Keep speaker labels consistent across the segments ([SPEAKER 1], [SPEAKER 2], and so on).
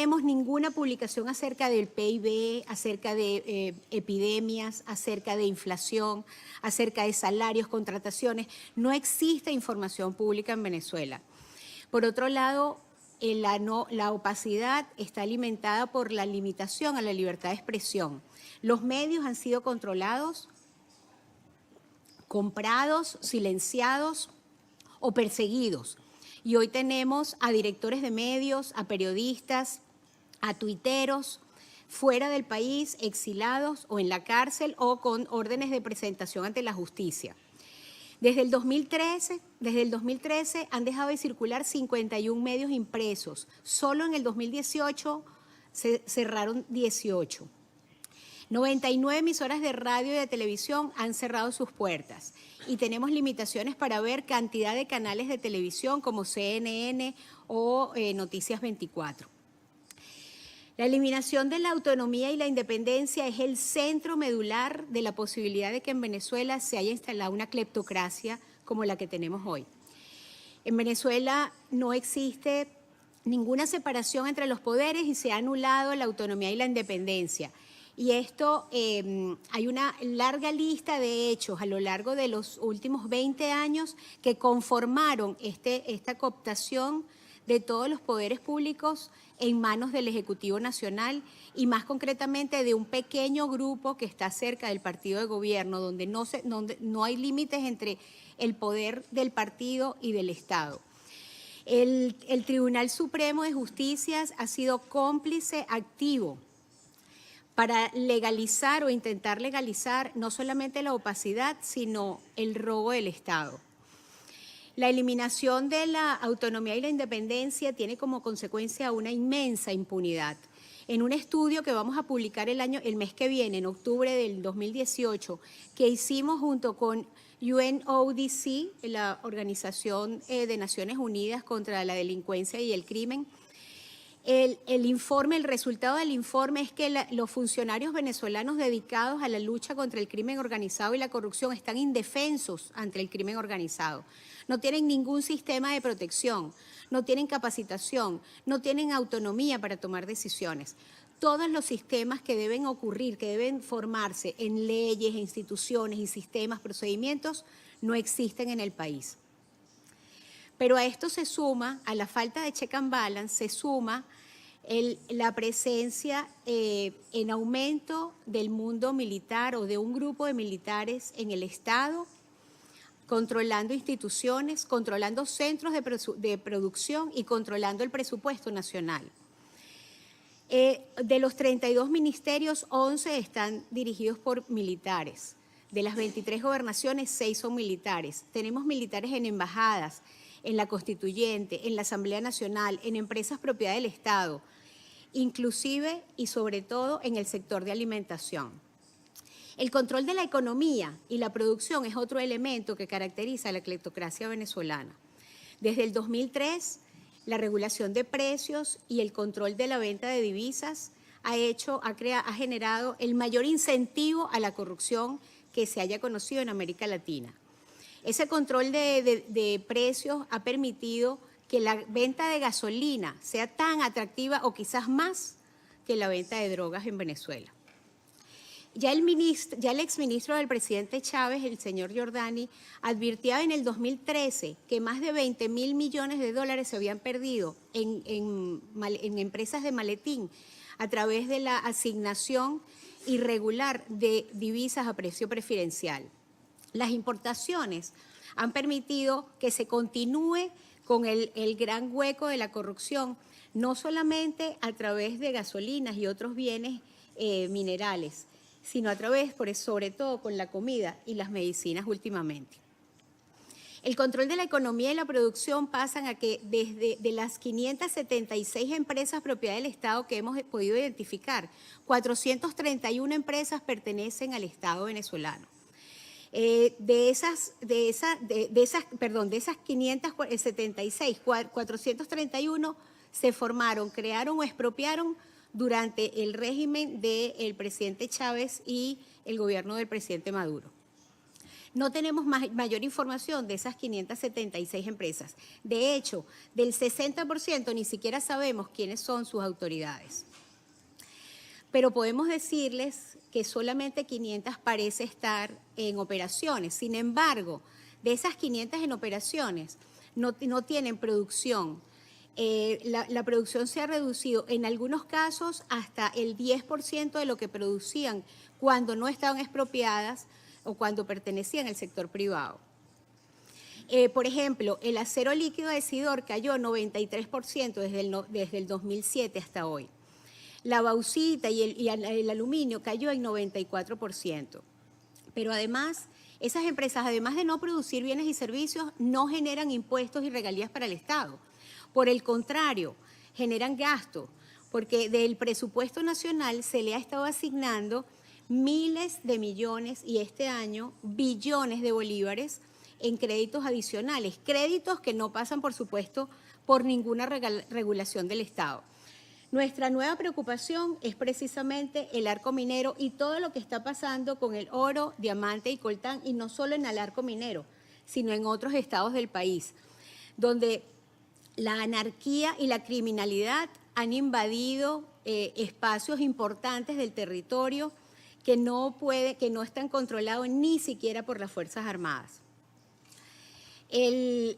[SPEAKER 1] tenemos ninguna publicación acerca del PIB, acerca de epidemias, acerca de inflación, acerca de salarios, contrataciones. No existe información pública en Venezuela. Por otro lado, la opacidad está alimentada por la limitación a la libertad de expresión. Los medios han sido controlados, comprados, silenciados o perseguidos. Y hoy tenemos a directores de medios, a periodistas, a tuiteros fuera del país, exilados o en la cárcel o con órdenes de presentación ante la justicia. Desde el 2013 han dejado de circular 51 medios impresos. Solo en el 2018 se cerraron 18. 99 emisoras de radio y de televisión han cerrado sus puertas y tenemos limitaciones para ver cantidad de canales de televisión como CNN o Noticias 24. La eliminación de la autonomía y la independencia es el centro medular de la posibilidad de que en Venezuela se haya instalado una cleptocracia como la que tenemos hoy. En Venezuela no existe ninguna separación entre los poderes y se ha anulado la autonomía y la independencia. Y esto, hay una larga lista de hechos a lo largo de los últimos 20 años que conformaron esta cooptación de todos los poderes públicos en manos del Ejecutivo Nacional y más concretamente de un pequeño grupo que está cerca del partido de gobierno, donde no hay límites entre el poder del partido y del Estado. El Tribunal Supremo de Justicia ha sido cómplice activo para legalizar o intentar legalizar no solamente la opacidad, sino el robo del Estado. La eliminación de la autonomía y la independencia tiene como consecuencia una inmensa impunidad. En un estudio que vamos a publicar el mes que viene, en octubre del 2018, que hicimos junto con UNODC, la Organización de Naciones Unidas contra la Delincuencia y el Crimen, el resultado del informe es que los funcionarios venezolanos dedicados a la lucha contra el crimen organizado y la corrupción están indefensos ante el crimen organizado. No tienen ningún sistema de protección, no tienen capacitación, no tienen autonomía para tomar decisiones. Todos los sistemas que deben ocurrir, que deben formarse en leyes, instituciones y sistemas, procedimientos, no existen en el país. Pero a esto se suma, a la falta de check and balance, se suma la presencia en aumento del mundo militar o de un grupo de militares en el Estado, controlando instituciones, controlando centros de producción y controlando el presupuesto nacional. De los 32 ministerios, 11 están dirigidos por militares. De las 23 gobernaciones, 6 son militares. Tenemos militares en embajadas, en la Constituyente, en la Asamblea Nacional, en empresas propiedad del Estado, inclusive y sobre todo en el sector de alimentación. El control de la economía y la producción es otro elemento que caracteriza a la cleptocracia venezolana. Desde el 2003, la regulación de precios y el control de la venta de divisas ha generado el mayor incentivo a la corrupción que se haya conocido en América Latina. Ese control de precios ha permitido que la venta de gasolina sea tan atractiva o quizás más que la venta de drogas en Venezuela. Ya el exministro del presidente Chávez, el señor Giordani, advirtió en el 2013 que más de 20.000 millones de dólares se habían perdido en empresas de maletín a través de la asignación irregular de divisas a precio preferencial. Las importaciones han permitido que se continúe con el gran hueco de la corrupción, no solamente a través de gasolinas y otros bienes minerales, sino a través, sobre todo con la comida y las medicinas últimamente. El control de la economía y la producción pasan a que de las 576 empresas propiedad del Estado que hemos podido identificar, 431 empresas pertenecen al Estado venezolano. De esas 576, 431 se formaron, crearon o expropiaron durante el régimen del presidente Chávez y el gobierno del presidente Maduro. No tenemos mayor información de esas 576 empresas. De hecho, del 60% ni siquiera sabemos quiénes son sus autoridades. Pero podemos decirles que solamente 500 parece estar en operaciones. Sin embargo, de esas 500 en operaciones, no tienen producción. La producción se ha reducido en algunos casos hasta el 10% de lo que producían cuando no estaban expropiadas o cuando pertenecían al sector privado. Por ejemplo, el acero líquido de Sidor cayó 93% desde el 2007 hasta hoy. La bauxita y el aluminio cayó en 94%. Pero además, esas empresas, además de no producir bienes y servicios, no generan impuestos y regalías para el Estado. Por el contrario, generan gasto, porque del presupuesto nacional se le ha estado asignando miles de millones y este año billones de bolívares en créditos adicionales, créditos que no pasan, por supuesto, por ninguna regulación del Estado. Nuestra nueva preocupación es precisamente el arco minero y todo lo que está pasando con el oro, diamante y coltán, y no solo en el arco minero, sino en otros estados del país, donde la anarquía y la criminalidad han invadido espacios importantes del territorio que no están controlados ni siquiera por las Fuerzas Armadas. El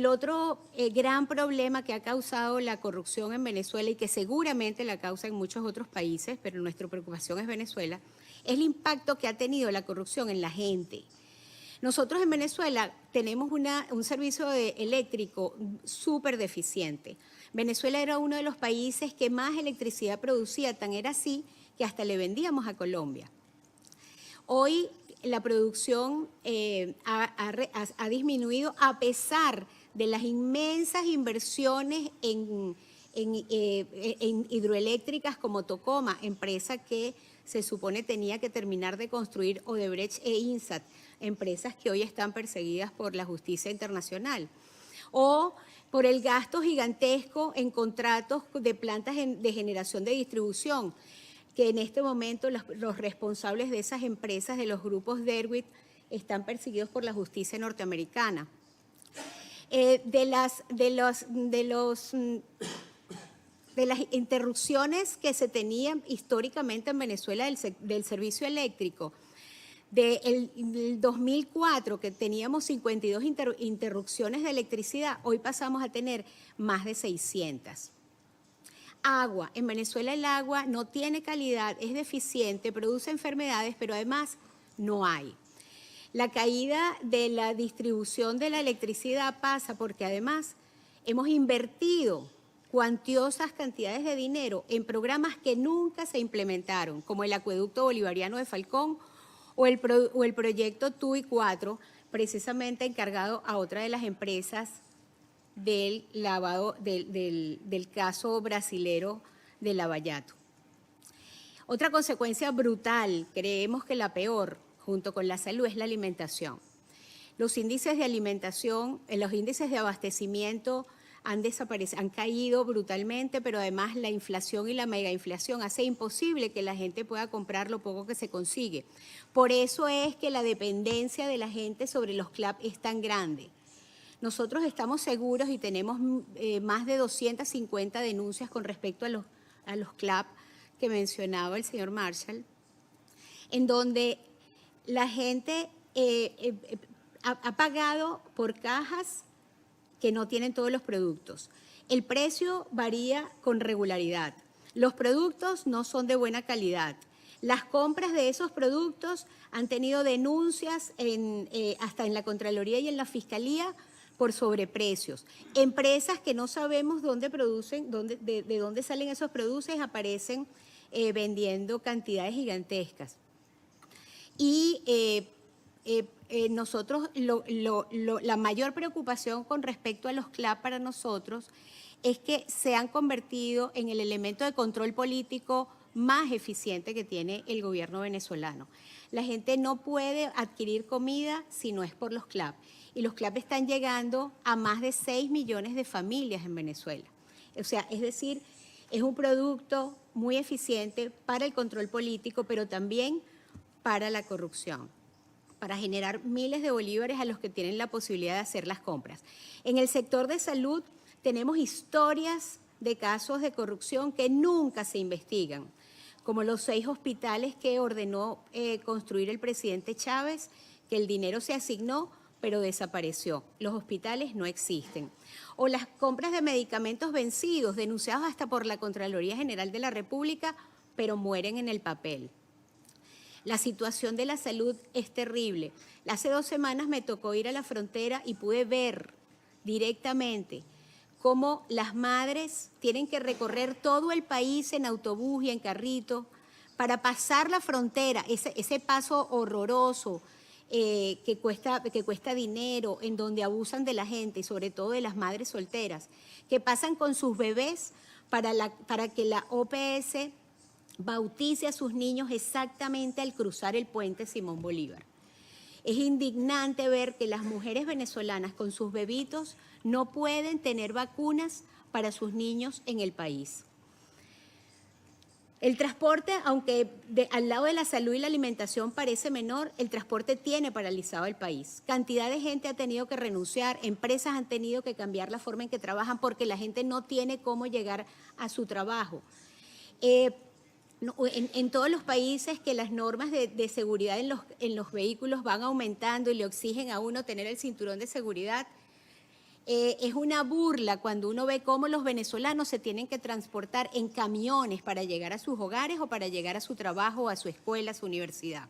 [SPEAKER 1] otro gran problema que ha causado la corrupción en Venezuela y que seguramente la causa en muchos otros países, pero nuestra preocupación es Venezuela, es el impacto que ha tenido la corrupción en la gente. Nosotros en Venezuela tenemos un servicio eléctrico súper deficiente. Venezuela era uno de los países que más electricidad producía, tan era así que hasta le vendíamos a Colombia. Hoy la producción ha disminuido a pesar de las inmensas inversiones en hidroeléctricas como Tocoma, empresa que se supone tenía que terminar de construir Odebrecht e INSAT, empresas que hoy están perseguidas por la justicia internacional. O por el gasto gigantesco en contratos de plantas de generación de distribución, que en este momento los responsables de esas empresas, de los grupos Derwit, están perseguidos por la justicia norteamericana. De las interrupciones que se tenían históricamente en Venezuela del servicio eléctrico, del 2004, que teníamos 52 interrupciones de electricidad, hoy pasamos a tener más de 600. Agua. En Venezuela el agua no tiene calidad, es deficiente, produce enfermedades, pero además no hay. La caída de la distribución de la electricidad pasa porque además hemos invertido cuantiosas cantidades de dinero en programas que nunca se implementaron, como el acueducto bolivariano de Falcón o el proyecto TUI 4, precisamente encargado a otra de las empresas del lavado del caso brasilero de Lavallato. Otra consecuencia brutal, creemos que la peor, junto con la salud, es la alimentación. Los índices de alimentación, los índices de abastecimiento han caído brutalmente, pero además la inflación y la megainflación hace imposible que la gente pueda comprar lo poco que se consigue. Por eso es que la dependencia de la gente sobre los CLAP es tan grande. Nosotros estamos seguros y tenemos más de 250 denuncias con respecto a los CLAP que mencionaba el señor Marshall, en donde la gente ha pagado por cajas que no tienen todos los productos. El precio varía con regularidad. Los productos no son de buena calidad. Las compras de esos productos han tenido denuncias hasta en la Contraloría y en la Fiscalía por sobreprecios. Empresas que no sabemos dónde producen, de dónde salen esos productos, aparecen vendiendo cantidades gigantescas. Y nosotros, la mayor preocupación con respecto a los CLAP para nosotros es que se han convertido en el elemento de control político más eficiente que tiene el gobierno venezolano. La gente no puede adquirir comida si no es por los CLAP. Y los CLAP están llegando a más de 6 millones de familias en Venezuela. O sea, es decir, es un producto muy eficiente para el control político, pero también para la corrupción. para generar miles de bolívares a los que tienen la posibilidad de hacer las compras. En el sector de salud tenemos historias de casos de corrupción que nunca se investigan, como los 6 hospitales que ordenó construir el presidente Chávez, que el dinero se asignó, pero desapareció. Los hospitales no existen. O las compras de medicamentos vencidos, denunciados hasta por la Contraloría General de la República, pero mueren en el papel. La situación de la salud es terrible. Hace 2 semanas me tocó ir a la frontera y pude ver directamente cómo las madres tienen que recorrer todo el país en autobús y en carrito para pasar la frontera, ese paso horroroso que cuesta dinero, en donde abusan de la gente y sobre todo de las madres solteras, que pasan con sus bebés para que la OPS bautice a sus niños exactamente al cruzar el puente Simón Bolívar. Es indignante ver que las mujeres venezolanas con sus bebitos no pueden tener vacunas para sus niños en el país. El transporte, aunque al lado de la salud y la alimentación parece menor, el transporte tiene paralizado el país. Cantidad de gente ha tenido que renunciar, empresas han tenido que cambiar la forma en que trabajan porque la gente no tiene cómo llegar a su trabajo. En todos los países que las normas de seguridad en los vehículos van aumentando y le exigen a uno tener el cinturón de seguridad, es una burla cuando uno ve cómo los venezolanos se tienen que transportar en camiones para llegar a sus hogares o para llegar a su trabajo, a su escuela, a su universidad.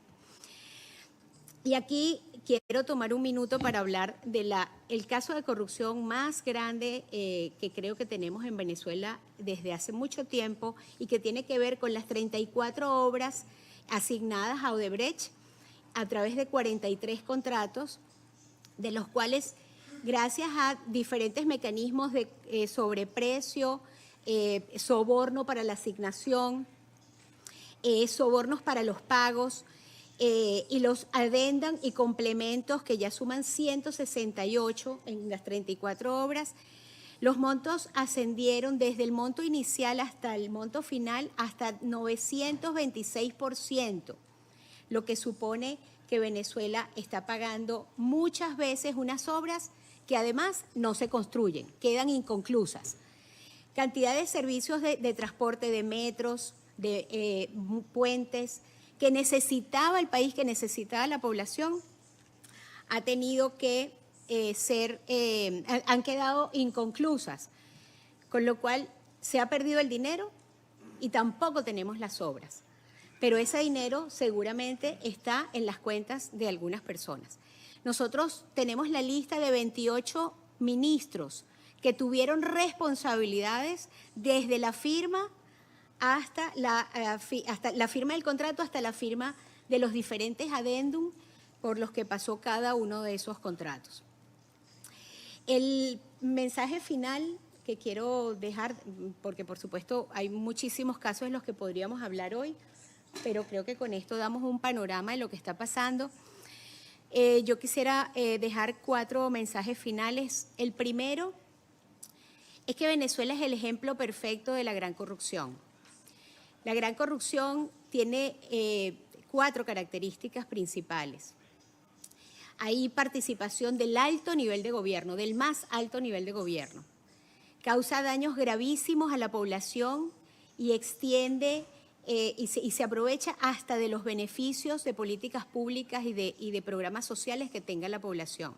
[SPEAKER 1] Y aquí quiero tomar un minuto para hablar del caso de corrupción más grande que creo que tenemos en Venezuela desde hace mucho tiempo y que tiene que ver con las 34 obras asignadas a Odebrecht a través de 43 contratos, de los cuales, gracias a diferentes mecanismos de sobreprecio, soborno para la asignación, sobornos para los pagos, y los adendan y complementos que ya suman 168 en las 34 obras, los montos ascendieron desde el monto inicial hasta el monto final hasta 926%, lo que supone que Venezuela está pagando muchas veces unas obras que además no se construyen, quedan inconclusas. Cantidad de servicios de transporte, de metros, de puentes, que necesitaba el país, que necesitaba la población, ha tenido que han quedado inconclusas, con lo cual se ha perdido el dinero y tampoco tenemos las obras. Pero ese dinero seguramente está en las cuentas de algunas personas. Nosotros tenemos la lista de 28 ministros que tuvieron responsabilidades desde la firma hasta la firma del contrato, hasta la firma de los diferentes adendum por los que pasó cada uno de esos contratos. El mensaje final que quiero dejar, porque por supuesto hay muchísimos casos en los que podríamos hablar hoy, pero creo que con esto damos un panorama de lo que está pasando. Yo quisiera dejar 4 mensajes finales. El primero es que Venezuela es el ejemplo perfecto de la gran corrupción. La gran corrupción tiene 4 características principales. Hay participación del alto nivel de gobierno, del más alto nivel de gobierno. Causa daños gravísimos a la población y extiende y se aprovecha hasta de los beneficios de políticas públicas y de programas sociales que tenga la población.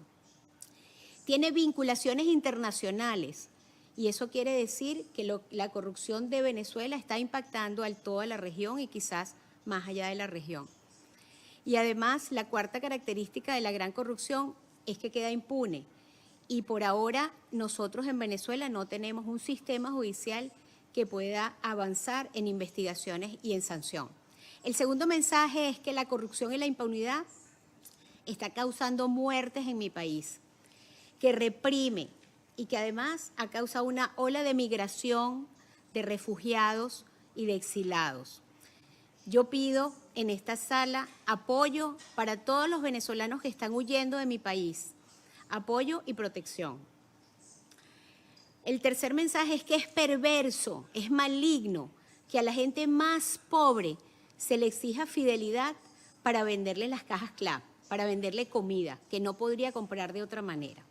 [SPEAKER 1] Tiene vinculaciones internacionales. Y eso quiere decir que la corrupción de Venezuela está impactando a toda la región y quizás más allá de la región. Y además, la 4ª característica de la gran corrupción es que queda impune. Y por ahora, nosotros en Venezuela no tenemos un sistema judicial que pueda avanzar en investigaciones y en sanción. El segundo mensaje es que la corrupción y la impunidad está causando muertes en mi país, que reprime, y que además ha causado una ola de migración de refugiados y de exilados. Yo pido en esta sala apoyo para todos los venezolanos que están huyendo de mi país, apoyo y protección. El tercer mensaje es que es perverso, es maligno que a la gente más pobre se le exija fidelidad para venderle las cajas CLAP. para venderle comida que no podría comprar de otra manera.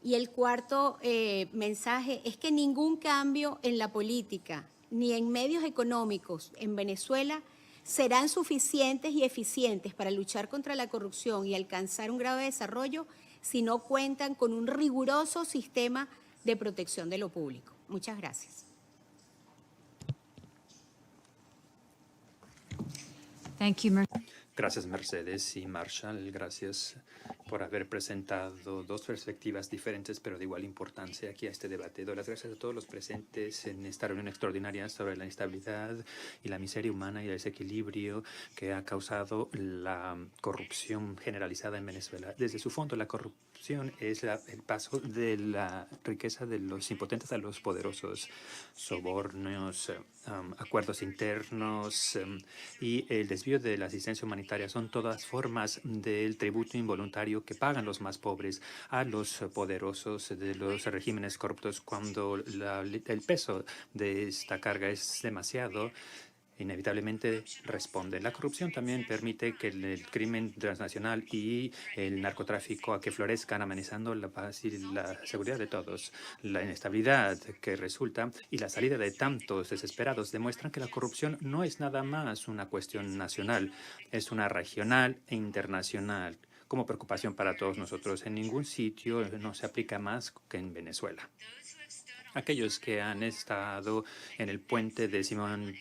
[SPEAKER 1] Y el cuarto mensaje es que ningún cambio en la política ni en medios económicos en Venezuela serán suficientes y eficientes para luchar contra la corrupción y alcanzar un grado de desarrollo si no cuentan con un riguroso sistema de protección de lo público. Muchas gracias.
[SPEAKER 2] Gracias, Mercedes y Marshall. Gracias por haber presentado dos perspectivas diferentes, pero de igual importancia aquí a este debate. Doy las gracias a todos los presentes en esta reunión extraordinaria sobre la instabilidad y la miseria humana y el desequilibrio que ha causado la corrupción generalizada en Venezuela. Desde su fondo, la corrupción es el paso de la riqueza de los impotentes a los poderosos, sobornos, acuerdos internos y el desvío de la asistencia humanitaria son todas formas del tributo involuntario que pagan los más pobres a los poderosos de los regímenes corruptos. Cuando el peso de esta carga es demasiado, inevitablemente responden. La corrupción también permite que el crimen transnacional y el narcotráfico a que florezcan, amenazando la paz y la seguridad de todos. La inestabilidad que resulta y la salida de tantos desesperados demuestran que la corrupción no es nada más una cuestión nacional, es una regional e internacional. Como preocupación para todos nosotros, en ningún sitio no se aplica más que en Venezuela. Aquellos que han estado en el puente de Simón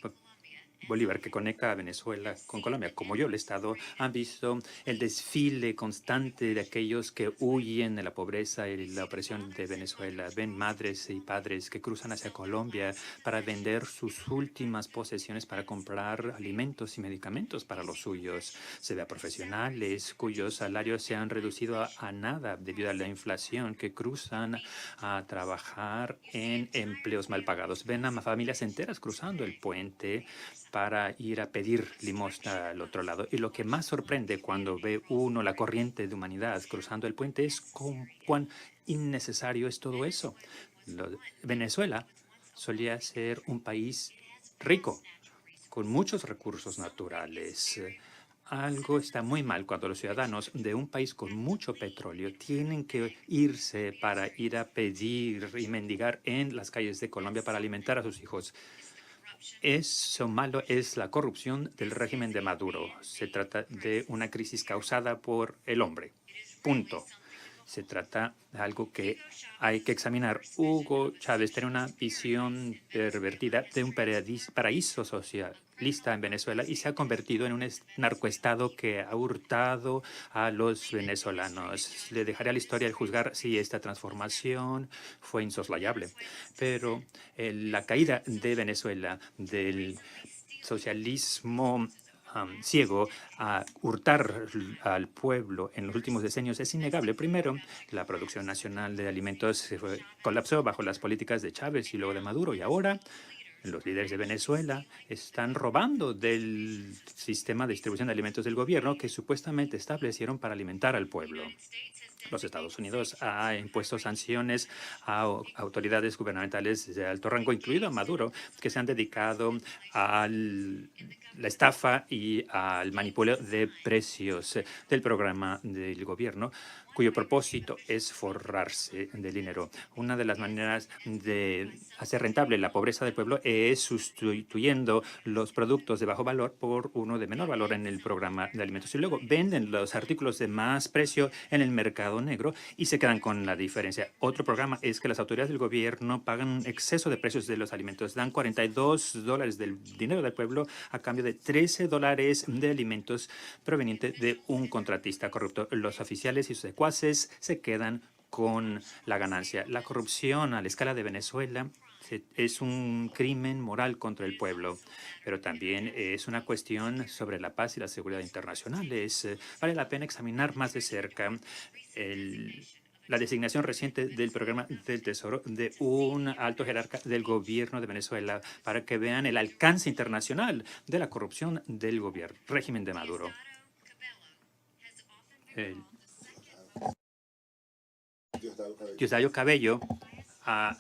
[SPEAKER 2] Bolívar, que conecta a Venezuela con Colombia, como yo lo he estado, han visto el desfile constante de aquellos que huyen de la pobreza y la opresión de Venezuela. Ven madres y padres que cruzan hacia Colombia para vender sus últimas posesiones para comprar alimentos y medicamentos para los suyos. Se ve a profesionales cuyos salarios se han reducido a nada debido a la inflación, que cruzan a trabajar en empleos mal pagados. Ven a familias enteras cruzando el puente para ir a pedir limosna al otro lado. Y lo que más sorprende cuando ve uno la corriente de humanidad cruzando el puente es cuán innecesario es todo eso. Venezuela solía ser un país rico, con muchos recursos naturales. Algo está muy mal cuando los ciudadanos de un país con mucho petróleo tienen que irse para ir a pedir y mendigar en las calles de Colombia para alimentar a sus hijos. Eso malo es la corrupción del régimen de Maduro. Se trata de una crisis causada por el hombre. Punto. Se trata de algo que hay que examinar. Hugo Chávez tiene una visión pervertida de un paraíso socialista en Venezuela y se ha convertido en un narcoestado que ha hurtado a los venezolanos. Le dejaré a la historia el juzgar si esta transformación fue insoslayable. Pero la caída de Venezuela del socialismo ciego a hurtar al pueblo en los últimos decenios es innegable. Primero, la producción nacional de alimentos colapsó bajo las políticas de Chávez y luego de Maduro. Y ahora los líderes de Venezuela están robando del sistema de distribución de alimentos del gobierno que supuestamente establecieron para alimentar al pueblo. Los Estados Unidos ha impuesto sanciones a autoridades gubernamentales de alto rango, incluido a Maduro, que se han dedicado a la estafa y al manipuleo de precios del programa del gobierno, cuyo propósito es forrarse de dinero. Una de las maneras de hacer rentable la pobreza del pueblo es sustituyendo los productos de bajo valor por uno de menor valor en el programa de alimentos. Y luego venden los artículos de más precio en el mercado negro y se quedan con la diferencia. Otro programa es que las autoridades del gobierno pagan exceso de precios de los alimentos. Dan $42 del dinero del pueblo a cambio de $13 de alimentos provenientes de un contratista corrupto. Los oficiales y sus secuaces se quedan con la ganancia. La corrupción a la escala de Venezuela es un crimen moral contra el pueblo, pero también es una cuestión sobre la paz y la seguridad internacionales. Vale la pena examinar más de cerca la designación reciente del programa del Tesoro de un alto jerarca del gobierno de Venezuela para que vean el alcance internacional de la corrupción del régimen de Maduro. Diosdado Cabello ha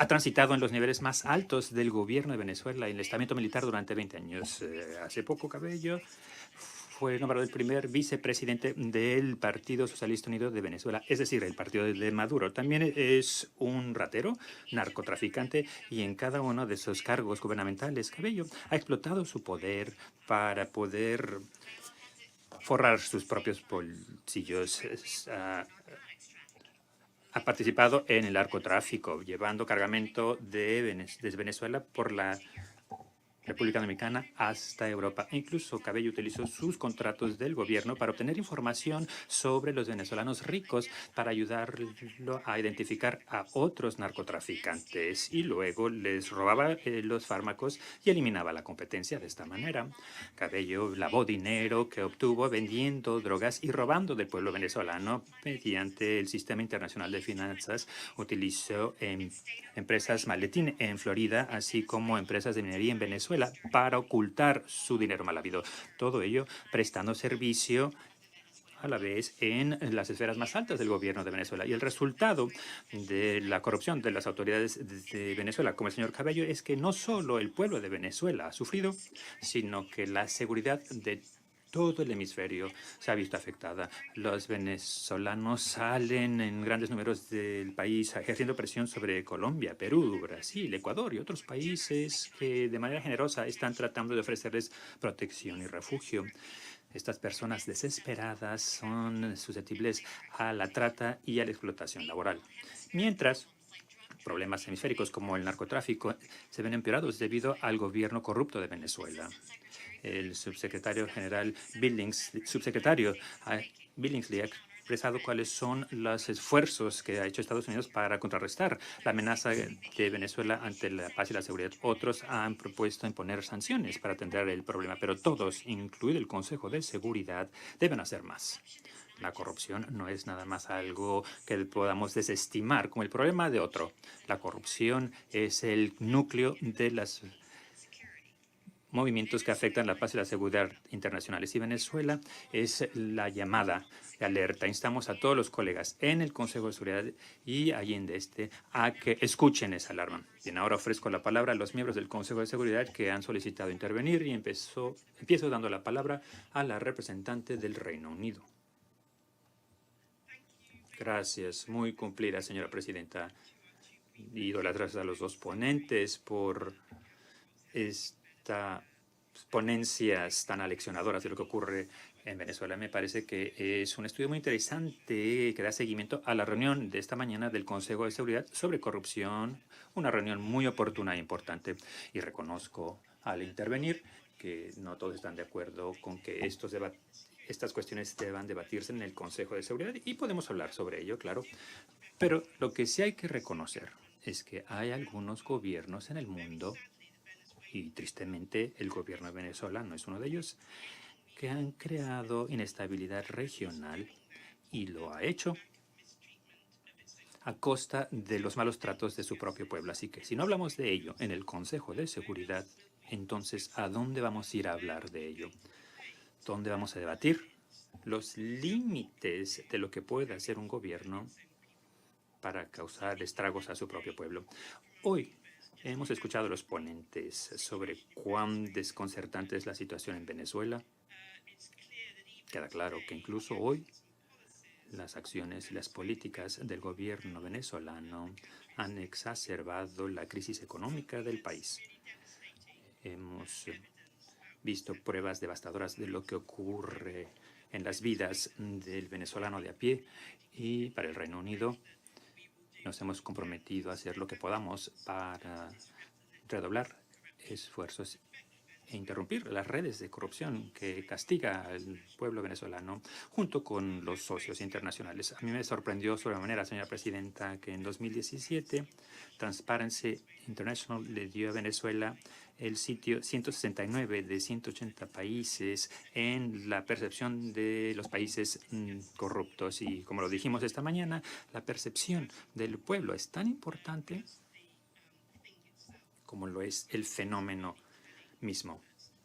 [SPEAKER 2] transitado en los niveles más altos del gobierno de Venezuela y el estamento militar durante 20 años. Hace poco Cabello fue nombrado el primer vicepresidente del Partido Socialista Unido de Venezuela, es decir, el partido de Maduro. También es un ratero, narcotraficante, y en cada uno de esos cargos gubernamentales, Cabello ha explotado su poder para poder forrar sus propios bolsillos. Ha participado en el narcotráfico, llevando cargamento desde Venezuela por la República Dominicana hasta Europa. E incluso Cabello utilizó sus contratos del gobierno para obtener información sobre los venezolanos ricos para ayudarlo a identificar a otros narcotraficantes y luego les robaba los fármacos y eliminaba la competencia de esta manera. Cabello lavó dinero que obtuvo vendiendo drogas y robando del pueblo venezolano mediante el sistema internacional de finanzas. Utilizó empresas maletín en Florida, así como empresas de minería en Venezuela para ocultar su dinero mal habido. Todo ello prestando servicio a la vez en las esferas más altas del gobierno de Venezuela. Y el resultado de la corrupción de las autoridades de Venezuela, como el señor Cabello, es que no solo el pueblo de Venezuela ha sufrido, sino que la seguridad de todo el hemisferio se ha visto afectada. Los venezolanos salen en grandes números del país ejerciendo presión sobre Colombia, Perú, Brasil, Ecuador y otros países que de manera generosa están tratando de ofrecerles protección y refugio. Estas personas desesperadas son susceptibles a la trata y a la explotación laboral. Mientras, problemas hemisféricos como el narcotráfico se ven empeorados debido al gobierno corrupto de Venezuela. El subsecretario general Billingsley ha expresado cuáles son los esfuerzos que ha hecho Estados Unidos para contrarrestar la amenaza de Venezuela ante la paz y la seguridad. Otros han propuesto imponer sanciones para atender el problema, pero todos, incluido el Consejo de Seguridad, deben hacer más. La corrupción no es nada más algo que podamos desestimar como el problema de otro. La corrupción es el núcleo de los movimientos que afectan la paz y la seguridad internacionales. Y Venezuela es la llamada de alerta. Instamos a todos los colegas en el Consejo de Seguridad y allende a que escuchen esa alarma. Bien, ahora ofrezco la palabra a los miembros del Consejo de Seguridad que han solicitado intervenir y empiezo dando la palabra a la representante del Reino Unido. Gracias. Muy cumplida, señora presidenta. Y doy las gracias a los dos ponentes por ponencias tan aleccionadoras de lo que ocurre en Venezuela. Me parece que es un estudio muy interesante que da seguimiento a la reunión de esta mañana del Consejo de Seguridad sobre corrupción, una reunión muy oportuna e importante. Y reconozco al intervenir que no todos están de acuerdo con que estas cuestiones deban debatirse en el Consejo de Seguridad y podemos hablar sobre ello, claro. Pero lo que sí hay que reconocer es que hay algunos gobiernos en el mundo, y tristemente el gobierno de Venezuela no es uno de ellos, que han creado inestabilidad regional y lo ha hecho a costa de los malos tratos de su propio pueblo. Así que si no hablamos de ello en el Consejo de Seguridad, entonces ¿a dónde vamos a ir a hablar de ello? ¿Dónde vamos a debatir los límites de lo que puede hacer un gobierno para causar estragos a su propio pueblo? Hoy hemos escuchado a los ponentes sobre cuán desconcertante es la situación en Venezuela. Queda claro que incluso hoy las acciones y las políticas del gobierno venezolano han exacerbado la crisis económica del país. Hemos visto pruebas devastadoras de lo que ocurre en las vidas del venezolano de a pie y para el Reino Unido nos hemos comprometido a hacer lo que podamos para redoblar esfuerzos e interrumpir las redes de corrupción que castiga al pueblo venezolano junto con los socios internacionales. A mí me sorprendió sobremanera, señora presidenta, que en 2017 Transparency International le dio a Venezuela el sitio 169 de 180 países en la percepción de los países corruptos. Y como lo dijimos esta mañana, la percepción del pueblo es tan importante como lo es el fenómeno mismo.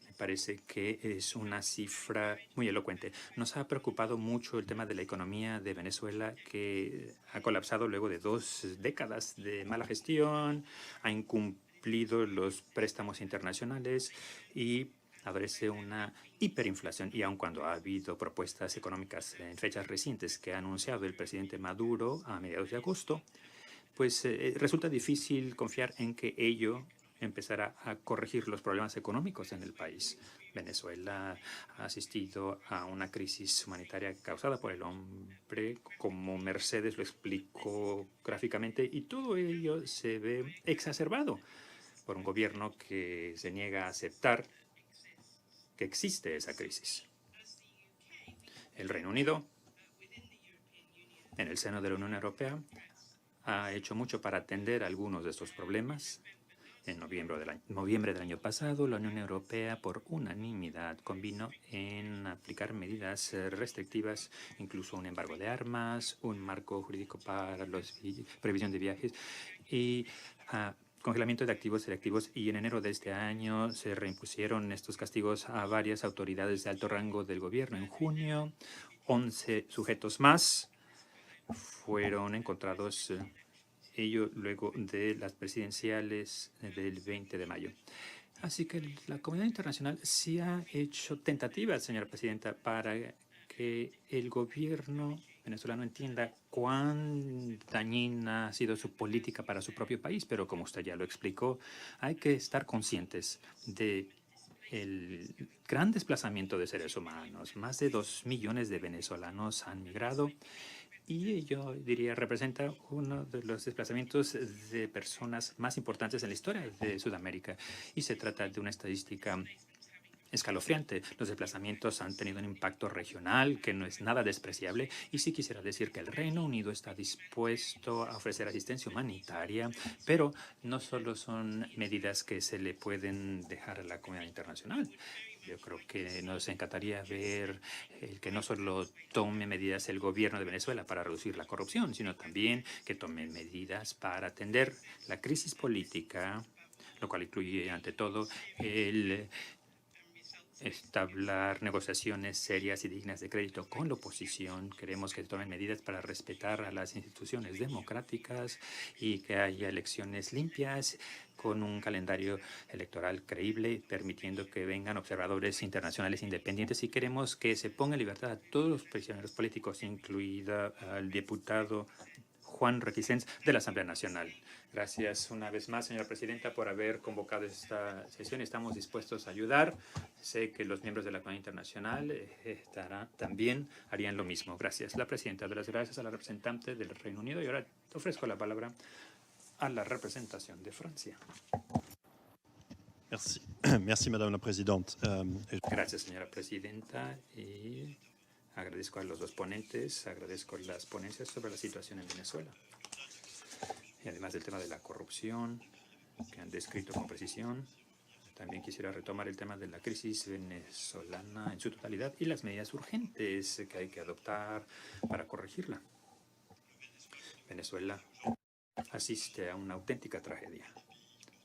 [SPEAKER 2] Me parece que es una cifra muy elocuente. Nos ha preocupado mucho el tema de la economía de Venezuela, que ha colapsado luego de 2 décadas de mala gestión, ha incumplido los préstamos internacionales y adolece una hiperinflación y aun cuando ha habido propuestas económicas en fechas recientes que ha anunciado el presidente Maduro a mediados de agosto, pues resulta difícil confiar en que ello empezará a corregir los problemas económicos en el país. Venezuela ha asistido a una crisis humanitaria causada por el hombre, como Mercedes lo explicó gráficamente, y todo ello se ve exacerbado por un gobierno que se niega a aceptar que existe esa crisis. El Reino Unido, en el seno de la Unión Europea, ha hecho mucho para atender algunos de estos problemas. En noviembre del año pasado, la Unión Europea, por unanimidad, convino en aplicar medidas restrictivas, incluso un embargo de armas, un marco jurídico para la prohibición de viajes y congelamiento de activos selectivos. Y en enero de este año se reimpusieron estos castigos a varias autoridades de alto rango del gobierno. En junio, 11 sujetos más fueron encontrados, ello luego de las presidenciales del 20 de mayo. Así que la comunidad internacional sí ha hecho tentativas, señora presidenta, para que el gobierno venezolano entienda cuán dañina ha sido su política para su propio país, pero como usted ya lo explicó, hay que estar conscientes de el gran desplazamiento de seres humanos. Más de 2 millones de venezolanos han migrado y yo diría representa uno de los desplazamientos de personas más importantes en la historia de Sudamérica. Y se trata de una estadística escalofriante. Los desplazamientos han tenido un impacto regional que no es nada despreciable. Y sí quisiera decir que el Reino Unido está dispuesto a ofrecer asistencia humanitaria, pero no solo son medidas que se le pueden dejar a la comunidad internacional. Yo creo que nos encantaría ver que no solo tome medidas el gobierno de Venezuela para reducir la corrupción, sino también que tome medidas para atender la crisis política, lo cual incluye, ante todo, el establecer negociaciones serias y dignas de crédito con la oposición. Queremos que tomen medidas para respetar a las instituciones democráticas y que haya elecciones limpias con un calendario electoral creíble, permitiendo que vengan observadores internacionales independientes. Y queremos que se ponga en libertad a todos los prisioneros políticos, incluida al diputado Juan Requesens de la Asamblea Nacional. Gracias una vez más, señora presidenta, por haber convocado esta sesión. Estamos dispuestos a ayudar. Sé que los miembros de la comunidad internacional también harían lo mismo. Gracias. La presidenta, de las gracias a la representante del Reino Unido. Y ahora ofrezco la palabra a la representación de Francia.
[SPEAKER 3] Merci. Merci, Madame la Présidente.
[SPEAKER 2] Gracias, señora presidenta. Y agradezco a los dos ponentes, agradezco las ponencias sobre la situación en Venezuela. Y además del tema de la corrupción, que han descrito con precisión, también quisiera retomar el tema de la crisis venezolana en su totalidad y las medidas urgentes que hay que adoptar para corregirla. Venezuela asiste a una auténtica tragedia.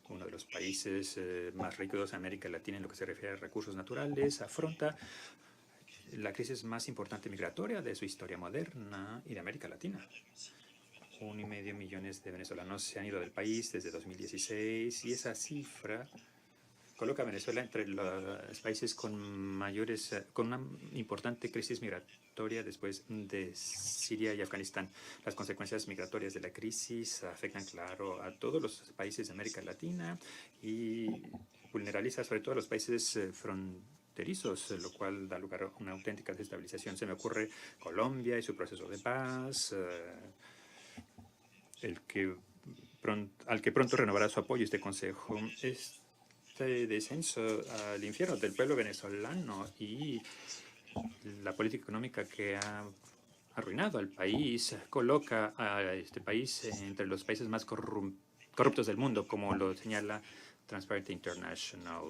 [SPEAKER 2] Uno de los países más ricos de América Latina en lo que se refiere a recursos naturales, afronta la crisis más importante migratoria de su historia moderna y de América Latina. 1,5 millones de venezolanos se han ido del país desde 2016 y esa cifra coloca a Venezuela entre los países con una importante crisis migratoria después de Siria y Afganistán. Las consecuencias migratorias de la crisis afectan, claro, a todos los países de América Latina y vulnerabiliza sobre todo a los países fronterizos, lo cual da lugar a una auténtica desestabilización. Se me ocurre Colombia y su proceso de paz, al que pronto renovará su apoyo este Consejo. Este descenso al infierno del pueblo venezolano y la política económica que ha arruinado al país coloca a este país entre los países más corruptos del mundo, como lo señala Transparency International.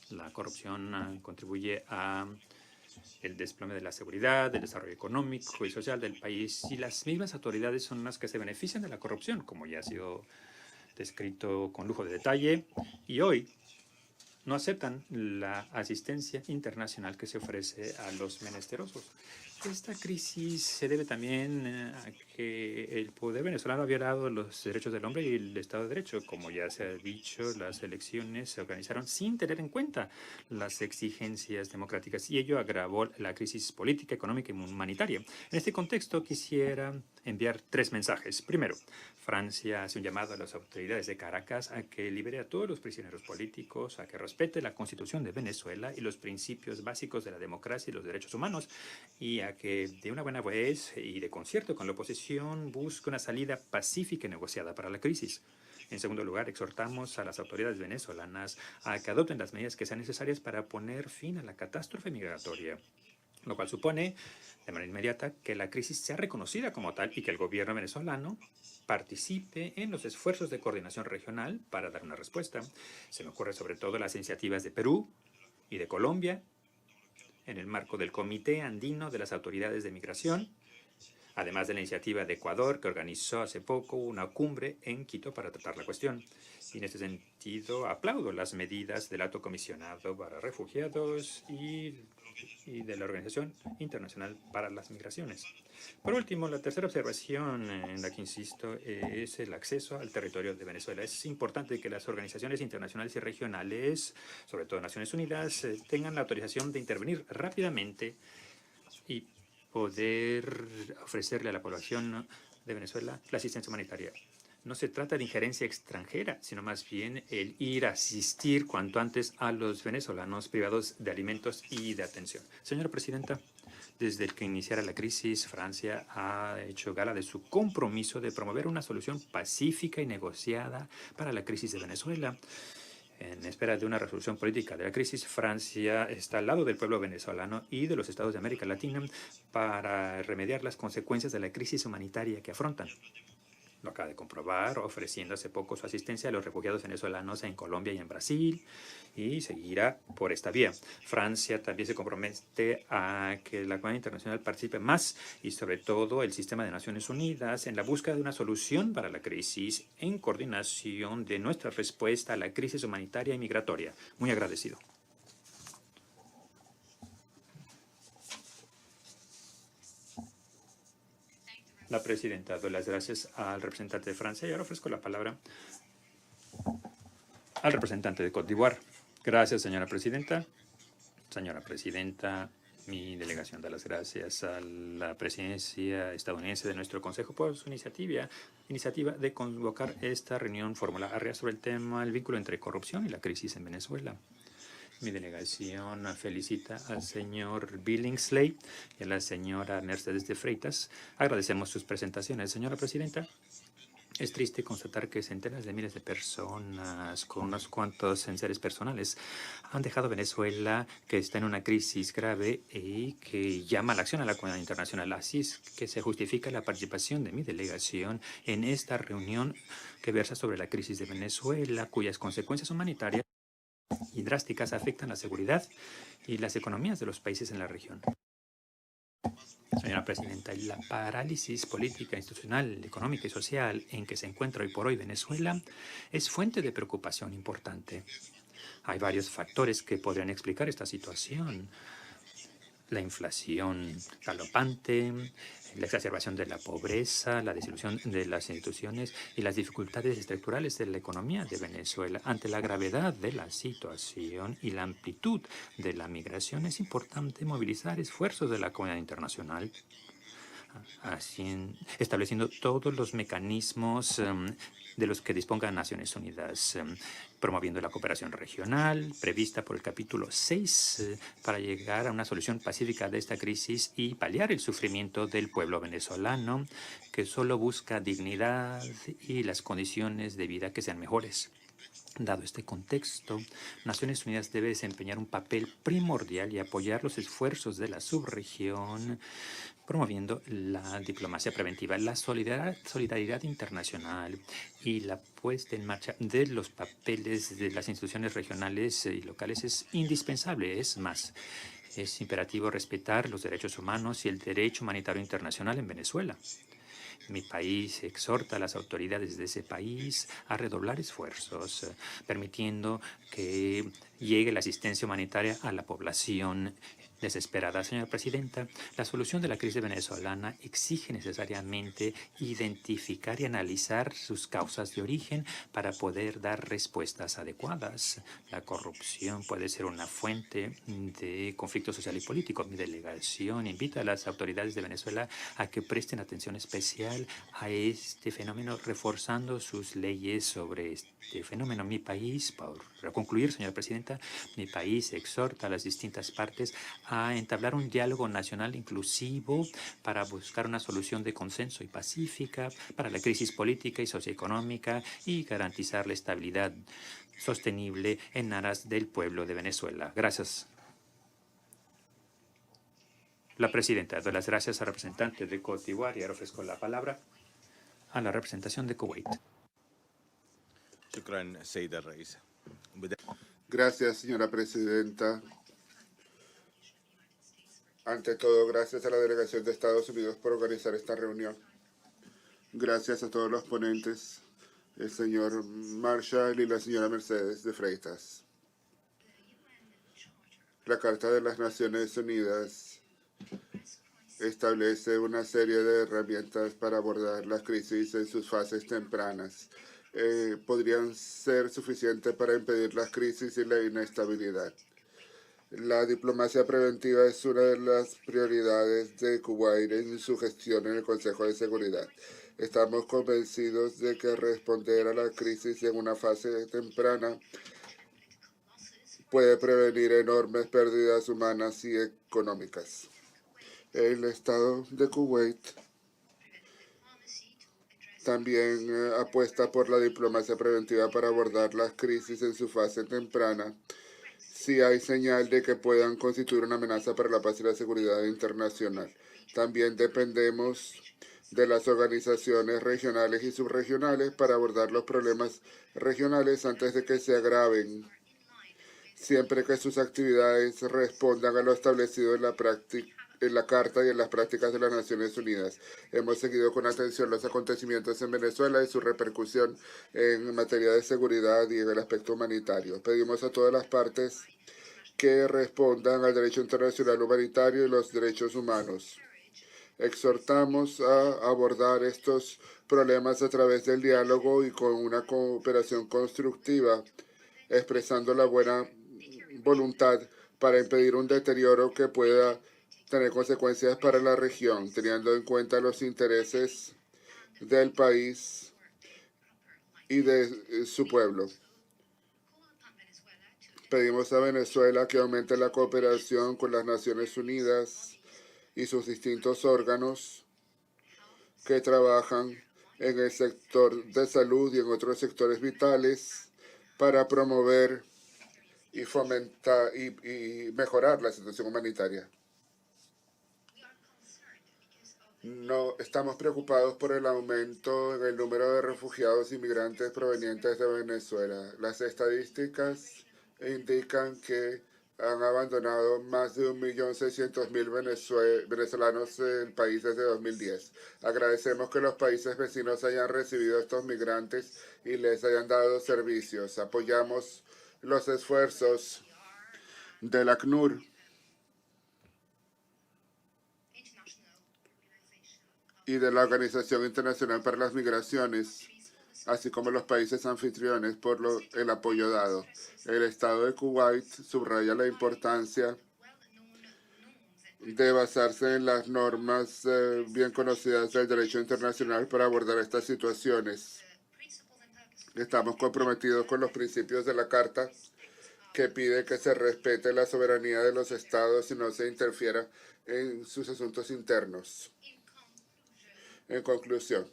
[SPEAKER 2] La corrupción contribuye a el desplome de la seguridad, del desarrollo económico y social del país, y las mismas autoridades son las que se benefician de la corrupción, como ya ha sido descrito con lujo de detalle, y hoy no aceptan la asistencia internacional que se ofrece a los menesterosos. Esta crisis se debe también a que el poder venezolano ha violado los derechos del hombre y el Estado de Derecho. Como ya se ha dicho, las elecciones se organizaron sin tener en cuenta las exigencias democráticas y ello agravó la crisis política, económica y humanitaria. En este contexto quisiera enviar 3 mensajes. Primero, Francia hace un llamado a las autoridades de Caracas a que libere a todos los prisioneros políticos, a que respete la Constitución de Venezuela y los principios básicos de la democracia y los derechos humanos, y a que de una buena vez y de concierto con la oposición busque una salida pacífica y negociada para la crisis. En segundo lugar, exhortamos a las autoridades venezolanas a que adopten las medidas que sean necesarias para poner fin a la catástrofe migratoria, lo cual supone de manera inmediata que la crisis sea reconocida como tal y que el gobierno venezolano participe en los esfuerzos de coordinación regional para dar una respuesta. Se me ocurre sobre todo las iniciativas de Perú y de Colombia en el marco del Comité Andino de las Autoridades de Migración, además de la iniciativa de Ecuador, que organizó hace poco una cumbre en Quito para tratar la cuestión. Y en este sentido, aplaudo las medidas del Alto Comisionado para Refugiados y de la Organización Internacional para las Migraciones. Por último, la tercera observación en la que insisto es el acceso al territorio de Venezuela. Es importante que las organizaciones internacionales y regionales, sobre todo Naciones Unidas, tengan la autorización de intervenir rápidamente y poder ofrecerle a la población de Venezuela la asistencia humanitaria. No se trata de injerencia extranjera, sino más bien el ir a asistir cuanto antes a los venezolanos privados de alimentos y de atención. Señora Presidenta, desde que iniciara la crisis, Francia ha hecho gala de su compromiso de promover una solución pacífica y negociada para la crisis de Venezuela. En espera de una resolución política de la crisis, Francia está al lado del pueblo venezolano y de los estados de América Latina para remediar las consecuencias de la crisis humanitaria que afrontan. Lo acaba de comprobar ofreciendo hace poco su asistencia a los refugiados venezolanos en Colombia y en Brasil, y seguirá por esta vía. Francia también se compromete a que la comunidad internacional participe más y sobre todo el sistema de Naciones Unidas en la búsqueda de una solución para la crisis en coordinación de nuestra respuesta a la crisis humanitaria y migratoria. Muy agradecido. La presidenta, doy las gracias al representante de Francia y ahora ofrezco la palabra al representante de Côte d'Ivoire. Gracias, señora presidenta. Señora presidenta, mi delegación da las gracias a la presidencia estadounidense de nuestro Consejo por su iniciativa de convocar esta reunión formularia sobre el tema del vínculo entre corrupción y la crisis en Venezuela. Mi delegación felicita al señor Billingsley y a la señora Mercedes de Freitas. Agradecemos sus presentaciones. Señora presidenta, es triste constatar que centenas de miles de personas con unos cuantos enseres personales han dejado Venezuela, que está en una crisis grave y que llama a la acción a la comunidad internacional. Así es que se justifica la participación de mi delegación en esta reunión que versa sobre la crisis de Venezuela, cuyas consecuencias humanitarias y drásticas afectan la seguridad y las economías de los países en la región. Señora presidenta, la parálisis política, institucional, económica y social en que se encuentra hoy por hoy Venezuela es fuente de preocupación importante. Hay varios factores que podrían explicar esta situación. La inflación galopante, la exacerbación de la pobreza, la desilusión de las instituciones y las dificultades estructurales de la economía de Venezuela. Ante la gravedad de la situación y la amplitud de la migración, es importante movilizar esfuerzos de la comunidad internacional, estableciendo todos los mecanismos de los que dispongan Naciones Unidas, promoviendo la cooperación regional prevista por el capítulo 6 para llegar a una solución pacífica de esta crisis y paliar el sufrimiento del pueblo venezolano, que solo busca dignidad y las condiciones de vida que sean mejores. Dado este contexto, Naciones Unidas debe desempeñar un papel primordial y apoyar los esfuerzos de la subregión, promoviendo la diplomacia preventiva, la solidaridad internacional y la puesta en marcha de los papeles de las instituciones regionales y locales es indispensable. Es más, es imperativo respetar los derechos humanos y el derecho humanitario internacional en Venezuela. Mi país exhorta a las autoridades de ese país a redoblar esfuerzos, permitiendo que llegue la asistencia humanitaria a la población desesperada. Señora Presidenta, la solución de la crisis venezolana exige necesariamente identificar y analizar sus causas de origen para poder dar respuestas adecuadas. La corrupción puede ser una fuente de conflicto social y político. Mi delegación invita a las autoridades de Venezuela a que presten atención especial a este fenómeno, reforzando sus leyes sobre este fenómeno. Mi país, para concluir, señora Presidenta, mi país exhorta a las distintas partes a entablar un diálogo nacional inclusivo para buscar una solución de consenso y pacífica para la crisis política y socioeconómica y garantizar la estabilidad sostenible en aras del pueblo de Venezuela. Gracias. La presidenta, doy las gracias al representante de Côte d'Ivoire y ahora ofrezco la palabra a la representación de Kuwait.
[SPEAKER 4] Gracias, señora presidenta. Ante todo, gracias a la delegación de Estados Unidos por organizar esta reunión. Gracias a todos los ponentes, el señor Marshall y la señora Mercedes de Freitas. La Carta de las Naciones Unidas establece una serie de herramientas para abordar las crisis en sus fases tempranas. Podrían ser suficientes para impedir las crisis y la inestabilidad. La diplomacia preventiva es una de las prioridades de Kuwait en su gestión en el Consejo de Seguridad. Estamos convencidos de que responder a la crisis en una fase temprana puede prevenir enormes pérdidas humanas y económicas. El Estado de Kuwait también apuesta por la diplomacia preventiva para abordar las crisis en su fase temprana si hay señal de que puedan constituir una amenaza para la paz y la seguridad internacional. También dependemos de las organizaciones regionales y subregionales para abordar los problemas regionales antes de que se agraven, siempre que sus actividades respondan a lo establecido en la Carta y en las prácticas de las Naciones Unidas. Hemos seguido con atención los acontecimientos en Venezuela y su repercusión en materia de seguridad y en el aspecto humanitario. Pedimos a todas las partes que respondan al derecho internacional humanitario y los derechos humanos. Exhortamos a abordar estos problemas a través del diálogo y con una cooperación constructiva, expresando la buena voluntad para impedir un deterioro que pueda tener consecuencias para la región, teniendo en cuenta los intereses del país y de su pueblo. Pedimos a Venezuela que aumente la cooperación con las Naciones Unidas y sus distintos órganos que trabajan en el sector de salud y en otros sectores vitales para promover y fomentar y mejorar la situación humanitaria. No estamos preocupados por el aumento en el número de refugiados y migrantes provenientes de Venezuela. Las estadísticas indican que han abandonado más de 1.600.000 venezolanos el país desde 2010. Agradecemos que los países vecinos hayan recibido a estos migrantes y les hayan dado servicios. Apoyamos los esfuerzos del ACNUR y de la Organización Internacional para las Migraciones, así como los países anfitriones por el apoyo dado. El Estado de Kuwait subraya la importancia de basarse en las normas bien conocidas del derecho internacional para abordar estas situaciones. Estamos comprometidos con los principios de la Carta, que pide que se respete la soberanía de los estados y no se interfiera en sus asuntos internos. En conclusión,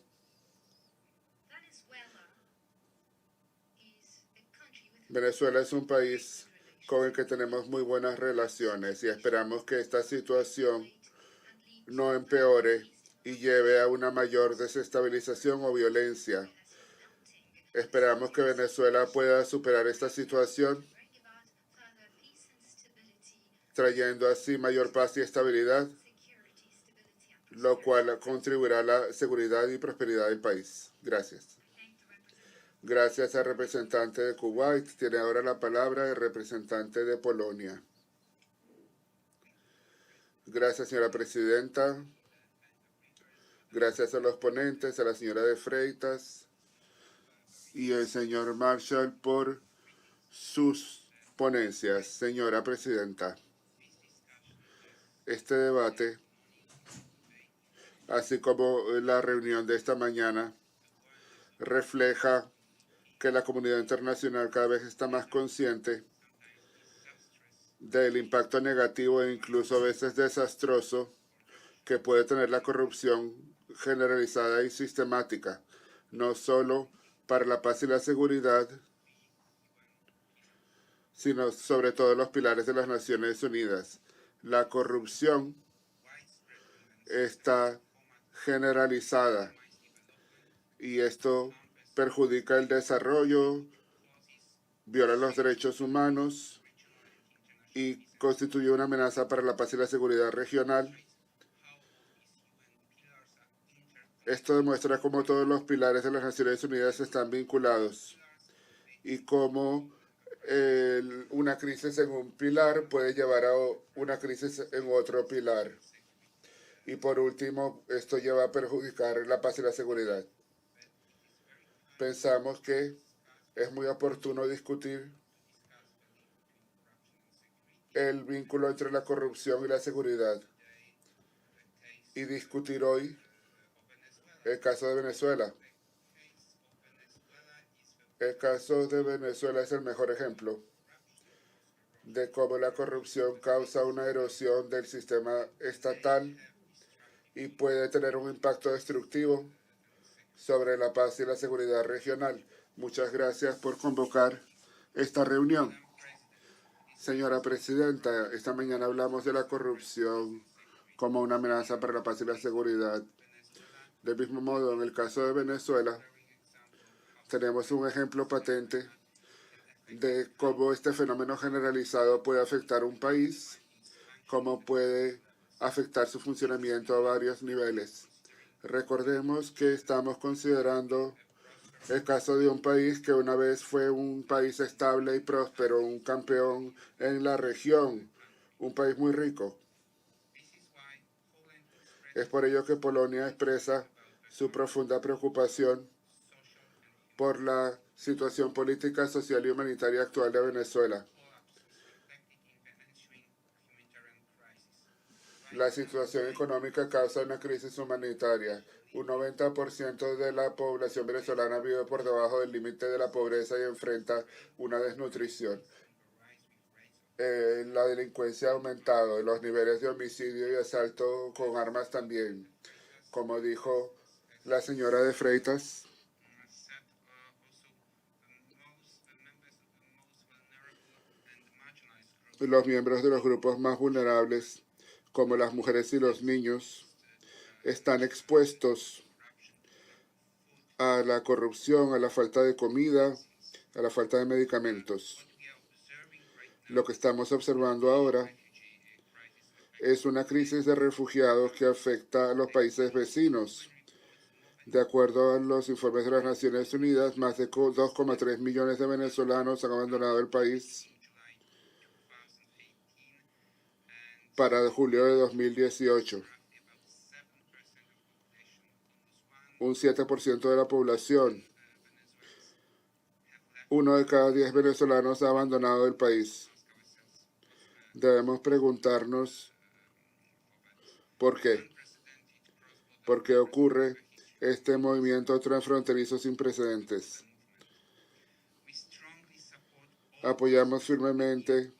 [SPEAKER 4] Venezuela es un país con el que tenemos muy buenas relaciones y esperamos que esta situación no empeore y lleve a una mayor desestabilización o violencia. Esperamos que Venezuela pueda superar esta situación, trayendo así mayor paz y estabilidad, lo cual contribuirá a la seguridad y prosperidad del país. Gracias. Gracias al representante de Kuwait. Tiene ahora la palabra el representante de Polonia. Gracias, señora presidenta. Gracias a los ponentes, a la señora de Freitas y el señor Marshall por sus ponencias. Señora presidenta, este debate, así como la reunión de esta mañana, refleja que la comunidad internacional cada vez está más consciente del impacto negativo e incluso a veces desastroso que puede tener la corrupción generalizada y sistemática, no solo para la paz y la seguridad, sino sobre todo los pilares de las Naciones Unidas. La corrupción está generalizada y esto perjudica el desarrollo, viola los derechos humanos y constituye una amenaza para la paz y la seguridad regional. Esto demuestra cómo todos los pilares de las Naciones Unidas están vinculados y cómo una crisis en un pilar puede llevar a una crisis en otro pilar. Y por último, esto lleva a perjudicar la paz y la seguridad. Pensamos que es muy oportuno discutir el vínculo entre la corrupción y la seguridad y discutir hoy el caso de Venezuela. El caso de Venezuela es el mejor ejemplo de cómo la corrupción causa una erosión del sistema estatal y puede tener un impacto destructivo sobre la paz y la seguridad regional. Muchas gracias por convocar esta reunión. Señora presidenta, esta mañana hablamos de la corrupción como una amenaza para la paz y la seguridad. Del mismo modo, en el caso de Venezuela, tenemos un ejemplo patente de cómo este fenómeno generalizado puede afectar un país, cómo puede afectar su funcionamiento a varios niveles. Recordemos que estamos considerando el caso de un país que una vez fue un país estable y próspero, un campeón en la región, un país muy rico. Es por ello que Polonia expresa su profunda preocupación por la situación política, social y humanitaria actual de Venezuela. La situación económica causa una crisis humanitaria. Un 90% de la población venezolana vive por debajo del límite de la pobreza y enfrenta una desnutrición. La delincuencia ha aumentado, los niveles de homicidio y asalto con armas también. Como dijo la señora de Freitas, los miembros de los grupos más vulnerables, como las mujeres y los niños, están expuestos a la corrupción, a la falta de comida, a la falta de medicamentos. Lo que estamos observando ahora es una crisis de refugiados que afecta a los países vecinos. De acuerdo a los informes de las Naciones Unidas, más de 2,3 millones de venezolanos han abandonado el país para julio de 2018. Un 7% de la población, 1 de cada 10 venezolanos ha abandonado el país. Debemos preguntarnos por qué. ¿Por qué ocurre este movimiento transfronterizo sin precedentes? Apoyamos firmemente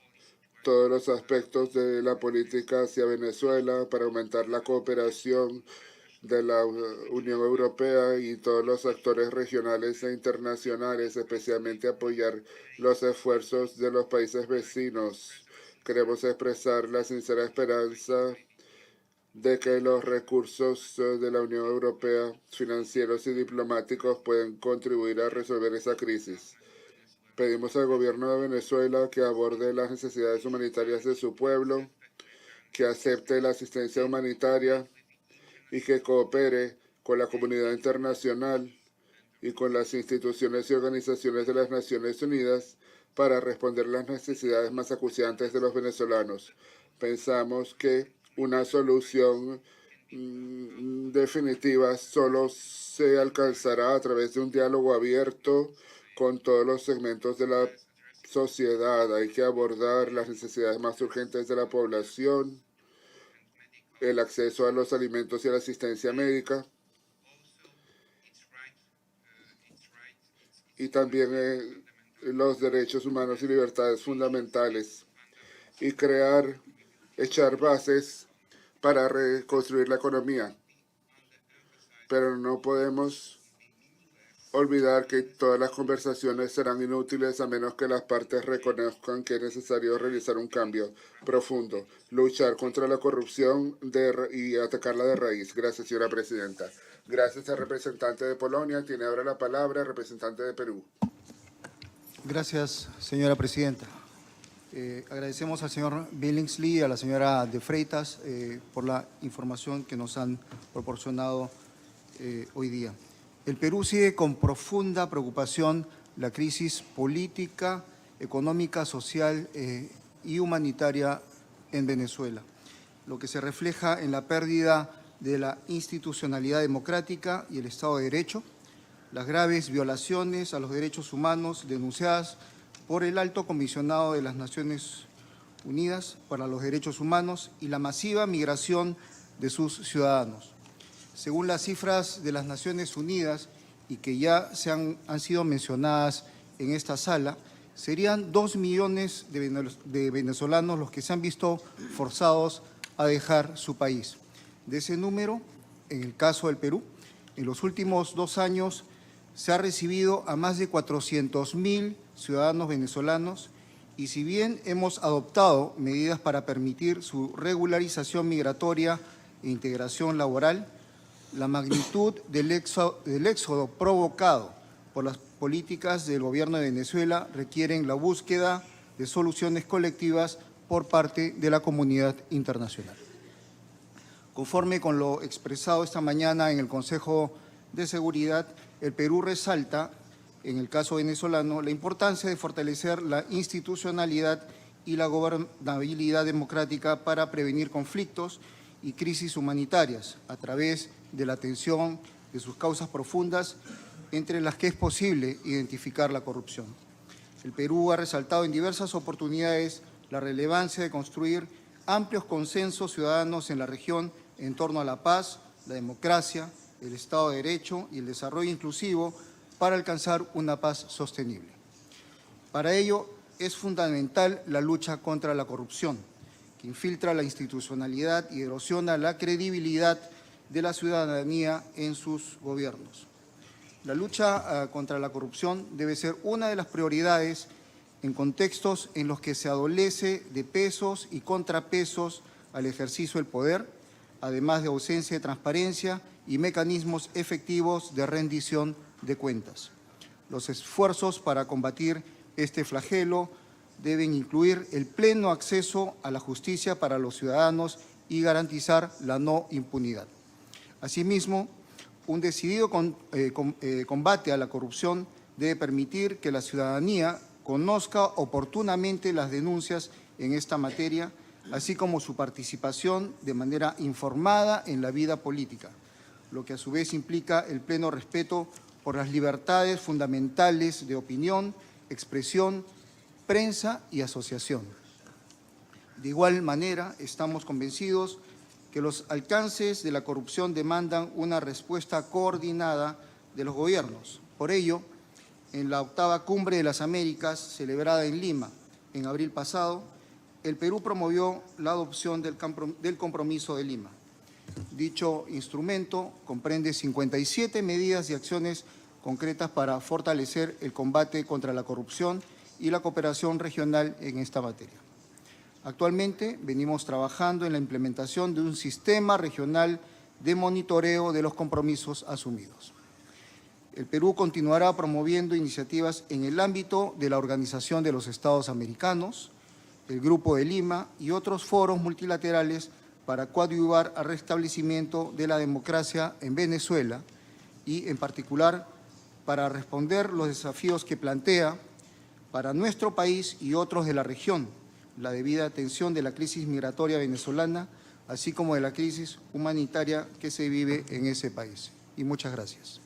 [SPEAKER 4] todos los aspectos de la política hacia Venezuela para aumentar la cooperación de la Unión Europea y todos los actores regionales e internacionales, especialmente apoyar los esfuerzos de los países vecinos. Queremos expresar la sincera esperanza de que los recursos de la Unión Europea, financieros y diplomáticos, pueden contribuir a resolver esa crisis. Pedimos al gobierno de Venezuela que aborde las necesidades humanitarias de su pueblo, que acepte la asistencia humanitaria y que coopere con la comunidad internacional y con las instituciones y organizaciones de las Naciones Unidas para responder las necesidades más acuciantes de los venezolanos. Pensamos que una solución definitiva solo se alcanzará a través de un diálogo abierto con todos los segmentos de la sociedad. Hay que abordar las necesidades más urgentes de la población, el acceso a los alimentos y a la asistencia médica, y también los derechos humanos y libertades fundamentales, y echar bases para reconstruir la economía. Pero no podemos olvidar que todas las conversaciones serán inútiles a menos que las partes reconozcan que es necesario realizar un cambio profundo, luchar contra la corrupción y atacarla de raíz. Gracias, señora presidenta. Gracias al representante de Polonia. Tiene ahora la palabra el representante de Perú.
[SPEAKER 5] Gracias, señora presidenta. Agradecemos al señor Billingsley y a la señora De Freitas por la información que nos han proporcionado hoy día. El Perú sigue con profunda preocupación la crisis política, económica, social y humanitaria en Venezuela, lo que se refleja en la pérdida de la institucionalidad democrática y el Estado de Derecho, las graves violaciones a los derechos humanos denunciadas por el Alto Comisionado de las Naciones Unidas para los Derechos Humanos y la masiva migración de sus ciudadanos. Según las cifras de las Naciones Unidas y que ya han sido mencionadas en esta sala, serían 2 millones de venezolanos los que se han visto forzados a dejar su país. De ese número, en el caso del Perú, en los últimos 2 años se ha recibido a más de 400.000 ciudadanos venezolanos y si bien hemos adoptado medidas para permitir su regularización migratoria e integración laboral, la magnitud del éxodo provocado por las políticas del gobierno de Venezuela requieren la búsqueda de soluciones colectivas por parte de la comunidad internacional. Conforme con lo expresado esta mañana en el Consejo de Seguridad, el Perú resalta, en el caso venezolano, la importancia de fortalecer la institucionalidad y la gobernabilidad democrática para prevenir conflictos y crisis humanitarias a través de la atención de sus causas profundas, entre las que es posible identificar la corrupción. El Perú ha resaltado en diversas oportunidades la relevancia de construir amplios consensos ciudadanos en la región en torno a la paz, la democracia, el Estado de Derecho y el desarrollo inclusivo para alcanzar una paz sostenible. Para ello es fundamental la lucha contra la corrupción, que infiltra la institucionalidad y erosiona la credibilidad de la ciudadanía en sus gobiernos. La lucha contra la corrupción debe ser una de las prioridades en contextos en los que se adolece de pesos y contrapesos al ejercicio del poder, además de ausencia de transparencia y mecanismos efectivos de rendición de cuentas. Los esfuerzos para combatir este flagelo deben incluir el pleno acceso a la justicia para los ciudadanos y garantizar la no impunidad. Asimismo, un decidido combate a la corrupción debe permitir que la ciudadanía conozca oportunamente las denuncias en esta materia, así como su participación de manera informada en la vida política, lo que a su vez implica el pleno respeto por las libertades fundamentales de opinión, expresión, prensa y asociación. De igual manera, estamos convencidos que los alcances de la corrupción demandan una respuesta coordinada de los gobiernos. Por ello, en la 8ª Cumbre de las Américas, celebrada en Lima en abril pasado, el Perú promovió la adopción del Compromiso de Lima. Dicho instrumento comprende 57 medidas y acciones concretas para fortalecer el combate contra la corrupción y la cooperación regional en esta materia. Actualmente venimos trabajando en la implementación de un sistema regional de monitoreo de los compromisos asumidos. El Perú continuará promoviendo iniciativas en el ámbito de la Organización de los Estados Americanos, el Grupo de Lima y otros foros multilaterales para coadyuvar al restablecimiento de la democracia en Venezuela y, en particular, para responder los desafíos que plantea para nuestro país y otros de la región la debida atención de la crisis migratoria venezolana, así como de la crisis humanitaria que se vive en ese país. Y muchas gracias.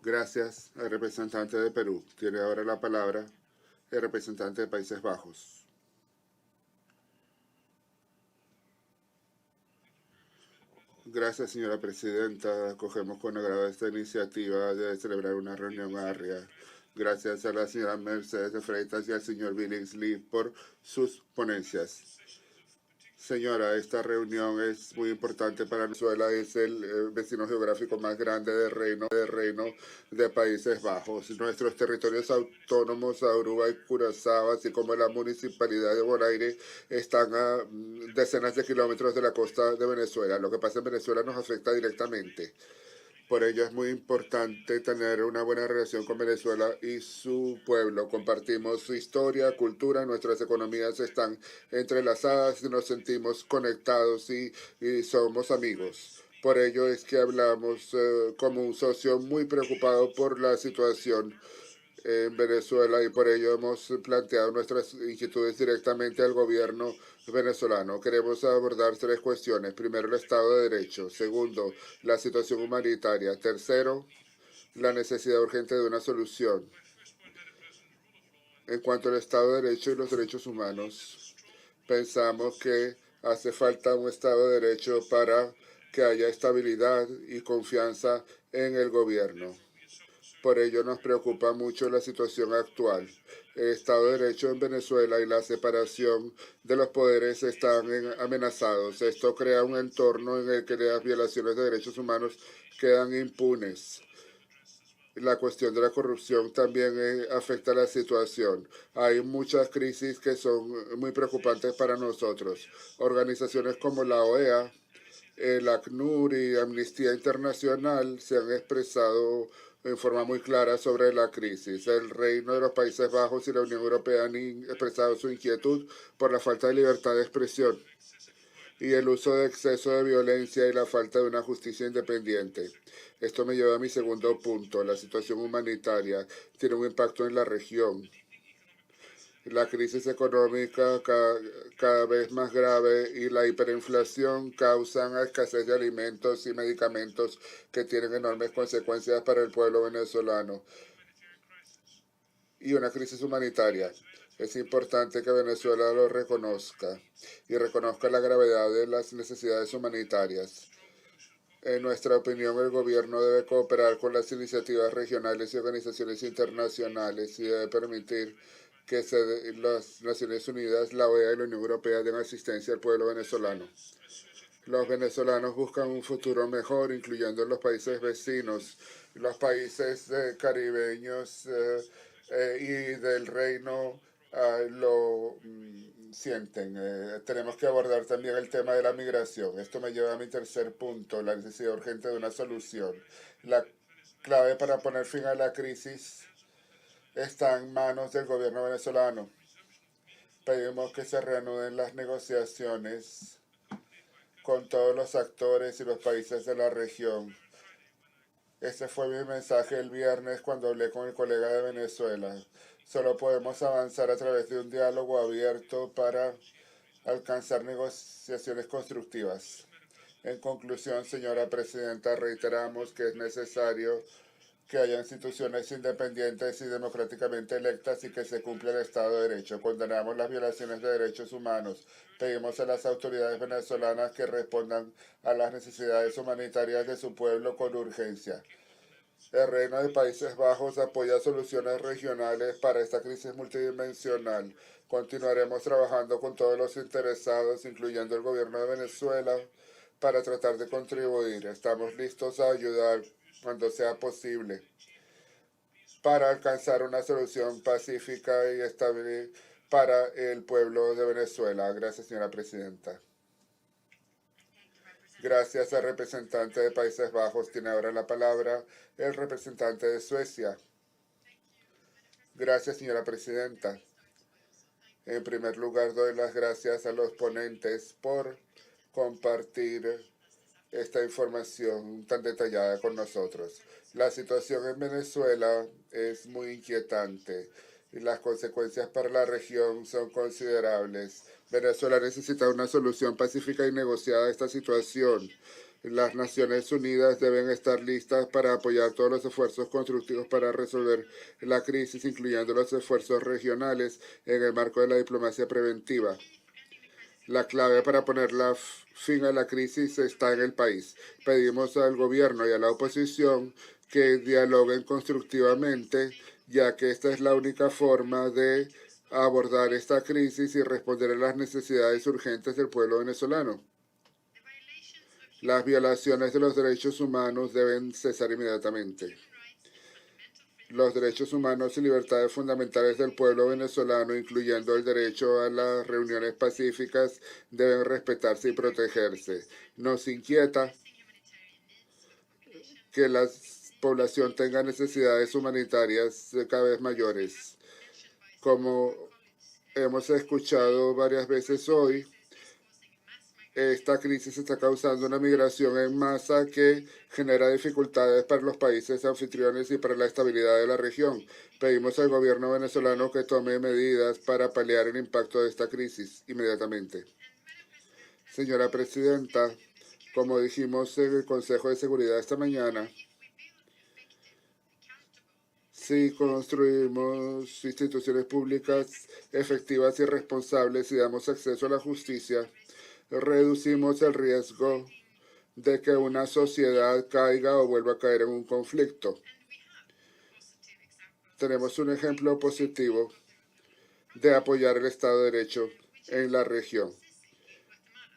[SPEAKER 4] Gracias al representante de Perú. Tiene ahora la palabra el representante de Países Bajos. Gracias, señora presidenta. Acogemos con agrado esta iniciativa de celebrar una reunión agria. Gracias a la señora Mercedes de Freitas y al señor Billingsley por sus ponencias. Señora, esta reunión es muy importante para Venezuela. Es el vecino geográfico más grande del reino de Países Bajos. Nuestros territorios autónomos, Aruba y Curazao, así como la municipalidad de Bonaire, están a decenas de kilómetros de la costa de Venezuela. Lo que pasa en Venezuela nos afecta directamente. Por ello es muy importante tener una buena relación con Venezuela y su pueblo. Compartimos su historia, cultura, nuestras economías están entrelazadas y nos sentimos conectados y somos amigos. Por ello es que hablamos como un socio muy preocupado por la situación en Venezuela y por ello hemos planteado nuestras inquietudes directamente al gobierno venezolano. Queremos abordar 3 cuestiones. Primero, el Estado de Derecho. Segundo, la situación humanitaria. Tercero, la necesidad urgente de una solución. En cuanto al Estado de Derecho y los derechos humanos, pensamos que hace falta un Estado de Derecho para que haya estabilidad y confianza en el gobierno. Por ello nos preocupa mucho la situación actual. El Estado de Derecho en Venezuela y la separación de los poderes están amenazados. Esto crea un entorno en el que las violaciones de derechos humanos quedan impunes. La cuestión de la corrupción también afecta la situación. Hay muchas crisis que son muy preocupantes para nosotros. Organizaciones como la OEA, el ACNUR y Amnistía Internacional se han expresado en forma muy clara sobre la crisis. El Reino de los Países Bajos y la Unión Europea han expresado su inquietud por la falta de libertad de expresión y el uso de exceso de violencia y la falta de una justicia independiente. Esto me lleva a mi segundo punto. La situación humanitaria tiene un impacto en la región. La crisis económica cada vez más grave y la hiperinflación causan escasez de alimentos y medicamentos que tienen enormes consecuencias para el pueblo venezolano. Y una crisis humanitaria. Es importante que Venezuela lo reconozca y reconozca la gravedad de las necesidades humanitarias. En nuestra opinión, el gobierno debe cooperar con las iniciativas regionales y organizaciones internacionales y debe permitir que las Naciones Unidas, la OEA y la Unión Europea den asistencia al pueblo venezolano. Los venezolanos buscan un futuro mejor, incluyendo los países vecinos, los países caribeños y del reino lo sienten. Tenemos que abordar también el tema de la migración. Esto me lleva a mi tercer punto, la necesidad urgente de una solución. La clave para poner fin a la crisis está en manos del gobierno venezolano. Pedimos que se reanuden las negociaciones con todos los actores y los países de la región. Ese fue mi mensaje el viernes cuando hablé con el colega de Venezuela. Solo podemos avanzar a través de un diálogo abierto para alcanzar negociaciones constructivas. En conclusión, señora presidenta, reiteramos que es necesario que haya instituciones independientes y democráticamente electas y que se cumpla el Estado de Derecho. Condenamos las violaciones de derechos humanos. Pedimos a las autoridades venezolanas que respondan a las necesidades humanitarias de su pueblo con urgencia. El Reino de Países Bajos apoya soluciones regionales para esta crisis multidimensional. Continuaremos trabajando con todos los interesados, incluyendo el gobierno de Venezuela, para tratar de contribuir. Estamos listos a ayudar cuando sea posible para alcanzar una solución pacífica y estable para el pueblo de Venezuela. Gracias, señora presidenta. Gracias al representante de Países Bajos. Tiene ahora la palabra el representante de Suecia. Gracias, señora presidenta. En primer lugar, doy las gracias a los ponentes por compartir esta información tan detallada con nosotros. La situación en Venezuela es muy inquietante y las consecuencias para la región son considerables. Venezuela necesita una solución pacífica y negociada a esta situación. Las Naciones Unidas deben estar listas para apoyar todos los esfuerzos constructivos para resolver la crisis, incluyendo los esfuerzos regionales en el marco de la diplomacia preventiva. La clave para poner fin a la crisis está en el país. Pedimos al gobierno y a la oposición que dialoguen constructivamente, ya que esta es la única forma de abordar esta crisis y responder a las necesidades urgentes del pueblo venezolano. Las violaciones de los derechos humanos deben cesar inmediatamente. Los derechos humanos y libertades fundamentales del pueblo venezolano, incluyendo el derecho a las reuniones pacíficas, deben respetarse y protegerse. Nos inquieta que la población tenga necesidades humanitarias cada vez mayores. Como hemos escuchado varias veces hoy, esta crisis está causando una migración en masa que genera dificultades para los países anfitriones y para la estabilidad de la región. Pedimos al gobierno venezolano que tome medidas para paliar el impacto de esta crisis inmediatamente. Señora Presidenta, como dijimos en el Consejo de Seguridad esta mañana, si construimos instituciones públicas efectivas y responsables y damos acceso a la justicia, reducimos el riesgo de que una sociedad caiga o vuelva a caer en un conflicto. Tenemos un ejemplo positivo de apoyar el Estado de Derecho en la región.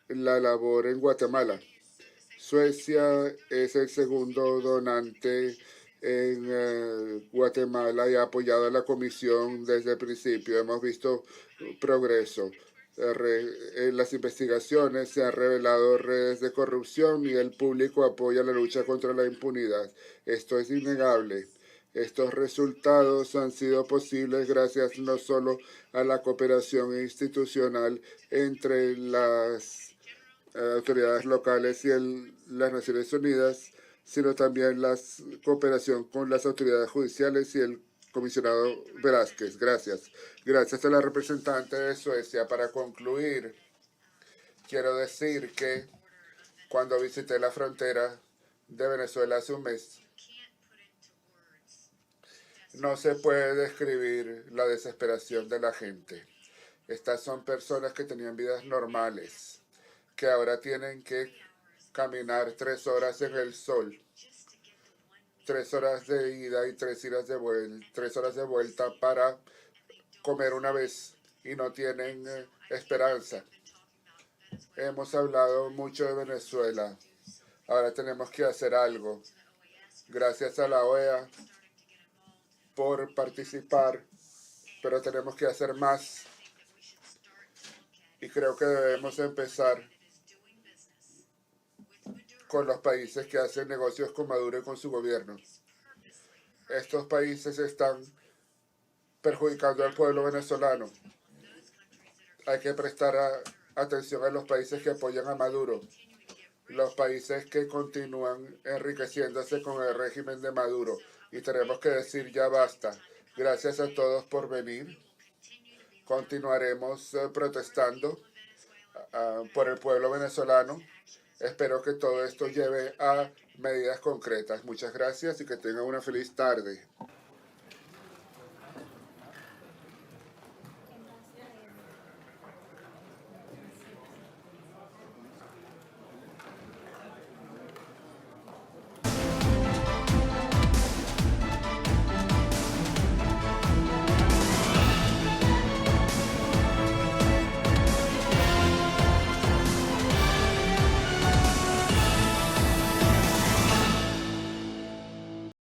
[SPEAKER 4] La labor en Guatemala. Suecia es el segundo donante en Guatemala y ha apoyado a la Comisión desde el principio. Hemos visto progreso. En las investigaciones se han revelado redes de corrupción y el público apoya la lucha contra la impunidad. Esto es innegable. Estos resultados han sido posibles gracias no solo a la cooperación institucional entre las autoridades locales y las Naciones Unidas, sino también la cooperación con las autoridades judiciales y el comisionado Velázquez. Gracias. Gracias a la representante de Suecia. Para concluir, quiero decir que cuando visité la frontera de Venezuela hace un mes, no se puede describir la desesperación de la gente. Estas son personas que tenían vidas normales, que ahora tienen que caminar 3 horas en el sol, 3 horas de ida y 3 horas de vuelta para comer una vez y no tienen esperanza. Hemos hablado mucho de Venezuela. Ahora tenemos que hacer algo. Gracias a la OEA por participar, pero tenemos que hacer más. Y creo que debemos empezar con los países que hacen negocios con Maduro y con su gobierno. Estos países están perjudicando al pueblo venezolano. Hay que prestar atención a los países que apoyan a Maduro, los países que continúan enriqueciéndose con el régimen de Maduro. Y tenemos que decir ya basta. Gracias a todos por venir. Continuaremos protestando por el pueblo venezolano. Espero que todo esto lleve a medidas concretas. Muchas gracias y que tengan una feliz tarde.